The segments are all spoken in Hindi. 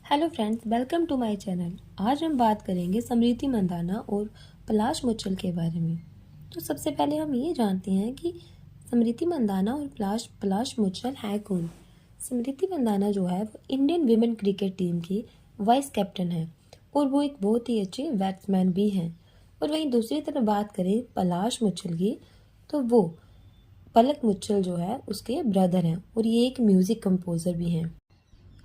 Hello friends, welcome to my channel. आज हम बात करेंगे स्मृति मंदाना और पलाश मुच्छल के बारे में। तो सबसे पहले हम ये जानते हैं कि स्मृति मंदाना और पलाश पलाश मुच्छल है कौन। स्मृति मंदाना जो है वो इंडियन विमेन क्रिकेट टीम की वाइस कैप्टन है और वो एक बहुत ही अच्छे बैट्समैन भी हैं। और वहीं दूसरी तरफ बात करें पलाश मुच्छल की, तो वो पलक मुच्छल जो है उसके ब्रदर हैं और ये एक म्यूज़िक कंपोज़र भी हैं।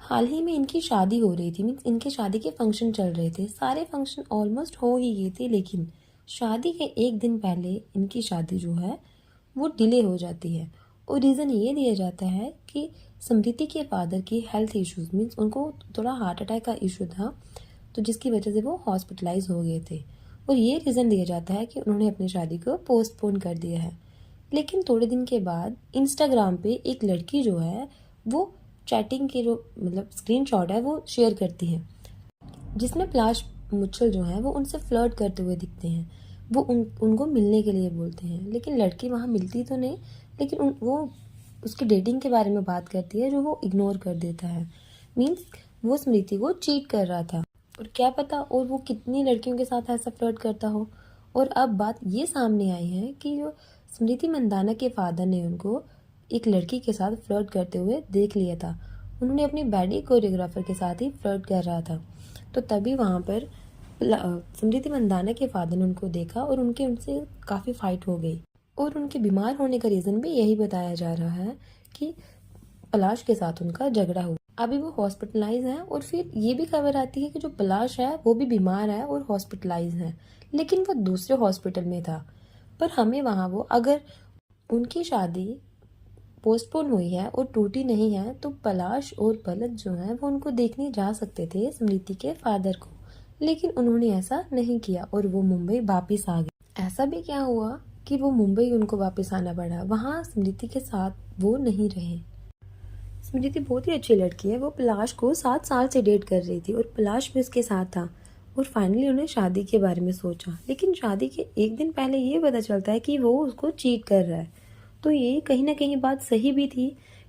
हाल ही में इनकी शादी हो रही थी, मीन्स इनके शादी के फंक्शन चल रहे थे। सारे फंक्शन ऑलमोस्ट हो ही गए थे, लेकिन शादी के एक दिन पहले इनकी शादी जो है वो डिले हो जाती है। और रीज़न ये दिया जाता है कि स्मृति के फादर की हेल्थ इश्यूज, मीन्स उनको थोड़ा हार्ट अटैक का इशू था, तो जिसकी वजह से वो हॉस्पिटलाइज हो गए थे। और ये रीज़न दिया जाता है कि उन्होंने अपनी शादी को पोस्टपोन कर दिया है। लेकिन थोड़े दिन के बाद इंस्टाग्राम पे एक लड़की जो है वो चैटिंग की जो स्क्रीनशॉट है वो शेयर करती है, जिसमें पलाश मुच्छल जो है वो उनसे फ्लर्ट करते हुए दिखते हैं। वो उनको मिलने के लिए बोलते हैं, लेकिन लड़की वहाँ मिलती तो नहीं, लेकिन वो उसकी डेटिंग के बारे में बात करती है जो वो इग्नोर कर देता है। मीन्स वो स्मृति को चीट कर रहा था, और क्या पता और वो कितनी लड़कियों के साथ ऐसा फ्लर्ट करता हो। और अब बात ये सामने आई है कि जो स्मृति मंदाना के फादर ने उनको एक लड़की के साथ फ्लर्ट करते हुए देख लिया था। उन्होंने अपनी बैडी कोरियोग्राफर के साथ ही फ्लर्ट कर रहा था। तो तभी वहाँ पर स्मृति मंदाना के फादर ने उनको देखा और उनसे काफ़ी फाइट हो गई। और उनके बीमार होने का रीज़न भी यही बताया जा रहा है कि पलाश के साथ उनका झगड़ा हुआ। अभी वो हॉस्पिटलाइज हैं, और फिर ये भी खबर आती है कि जो पलाश है वो भी बीमार है और हॉस्पिटलाइज है, लेकिन वो दूसरे हॉस्पिटल में था। पर हमें वहाँ वो, अगर उनकी शादी पोस्टपोन हुई है और टूटी नहीं है, तो पलाश और पलक जो है वो उनको देखने जा सकते थे स्मृति के फादर को। लेकिन उन्होंने ऐसा नहीं किया और वो मुंबई वापस आ गए। ऐसा भी क्या हुआ कि वो मुंबई उनको वापस आना पड़ा, वहाँ स्मृति के साथ वो नहीं रहे। स्मृति बहुत ही अच्छी लड़की है, वो पलाश को 7 साल से डेट कर रही थी और पलाश भी उसके साथ था। और फाइनली उन्हें शादी के बारे में सोचा, लेकिन शादी के एक दिन पहले ये पता चलता है कि वो उसको चीट कर रहा है। तो ये कहीं ना कहीं बात सही भी थी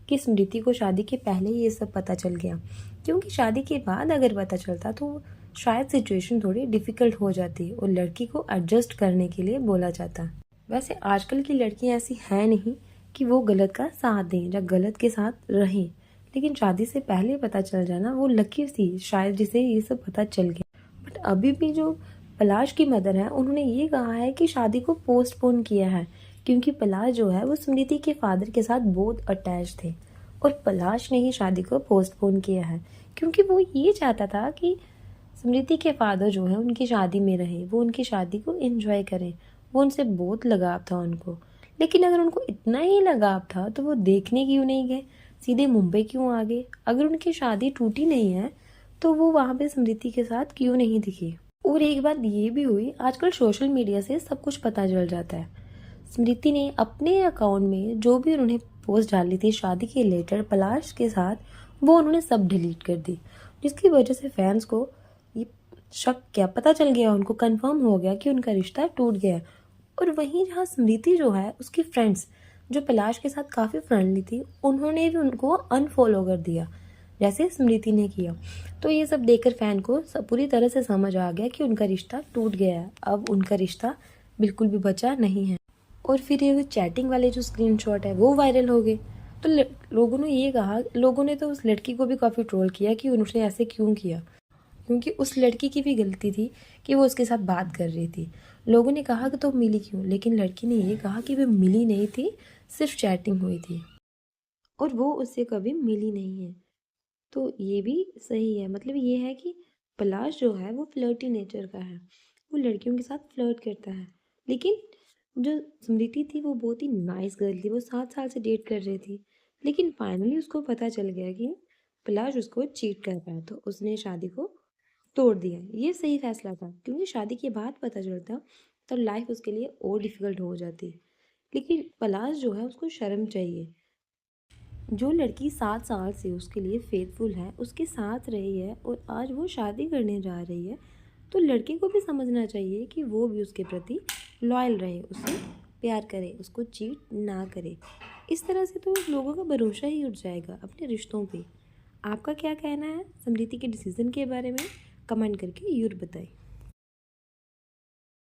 कि स्मृति को शादी के पहले ये सब पता चल गया, क्योंकि शादी के बाद अगर पता चलता तो शायद सिचुएशन थोड़ी डिफिकल्ट हो जाती और लड़की को एडजस्ट करने के लिए बोला जाता। वैसे आजकल की लड़कियां ऐसी हैं नहीं कि वो गलत का साथ दें या गलत के साथ रहें, लेकिन शादी से पहले पता चल जाना वो लकी थी शायद, जिसे ये सब पता चल गया। बट अभी भी जो पलाश की मदर है उन्होंने ये कहा है कि शादी को पोस्टपोन किया है, क्योंकि पलाश जो है वो स्मृति के फादर के साथ बहुत अटैच थे। और पलाश ने ही शादी को पोस्टपोन किया है क्योंकि वो ये चाहता था कि स्मृति के फादर जो है उनकी शादी में रहे, वो उनकी शादी को एंजॉय करें। वो उनसे बहुत लगाव था उनको। लेकिन अगर उनको इतना ही लगाव था तो वो देखने क्यों नहीं गए, सीधे मुंबई क्यों आ गए? अगर उनकी शादी टूटी नहीं है तो वो वहाँ पे स्मृति के साथ क्यों नहीं दिखे? और एक बात ये भी हुई, आजकल सोशल मीडिया से सब कुछ पता चल जाता है। स्मृति ने अपने अकाउंट में जो भी उन्होंने पोस्ट डाली थी शादी के रिलेटेड पलाश के साथ, वो उन्होंने सब डिलीट कर दी, जिसकी वजह से फैंस को ये शक, क्या पता चल गया, उनको कंफर्म हो गया कि उनका रिश्ता टूट गया है। और वहीं जहाँ स्मृति जो है उसकी फ्रेंड्स जो पलाश के साथ काफ़ी फ्रेंडली थी, उन्होंने भी उनको अनफॉलो कर दिया जैसे स्मृति ने किया। तो ये सब देखकर फैन को पूरी तरह से समझ आ गया कि उनका रिश्ता टूट गया है, अब उनका रिश्ता बिल्कुल भी बचा नहीं है। और फिर ये चैटिंग वाले जो स्क्रीनशॉट है वो वायरल हो गए। तो लोगों ने ये कहा, लोगों ने तो उस लड़की को भी काफ़ी ट्रोल किया कि उन्होंने ऐसे क्यों किया, क्योंकि उस लड़की की भी गलती थी कि वो उसके साथ बात कर रही थी। लोगों ने कहा कि तो मिली क्यों, लेकिन लड़की ने ये कहा कि वे मिली नहीं थी, सिर्फ चैटिंग हुई थी और वो उससे कभी मिली नहीं है। तो ये भी सही है, मतलब ये है कि पलाश जो है वो फ्लर्टी नेचर का है, वो लड़कियों के साथ फ्लर्ट करता है। लेकिन जो स्मृति थी वो बहुत ही नाइस गर्ल थी, वो 7 साल से डेट कर रही थी। लेकिन फाइनली उसको पता चल गया कि पलाश उसको चीट कर रहा है, तो उसने शादी को तोड़ दिया। ये सही फैसला था, क्योंकि शादी के बाद पता चलता तो लाइफ उसके लिए और डिफिकल्ट हो जाती। लेकिन पलाश जो है उसको शर्म चाहिए। जो लड़की 7 साल से उसके लिए फेथफुल है, उसके साथ रही है और आज वो शादी करने जा रही है, तो लड़के को भी समझना चाहिए कि वो भी उसके प्रति लॉयल रहे, उसे प्यार करे, उसको चीट ना करे। इस तरह से तो लोगों का भरोसा ही उठ जाएगा अपने रिश्तों पे। आपका क्या कहना है समृति के डिसीज़न के बारे में? कमेंट करके ज़रूर बताएं।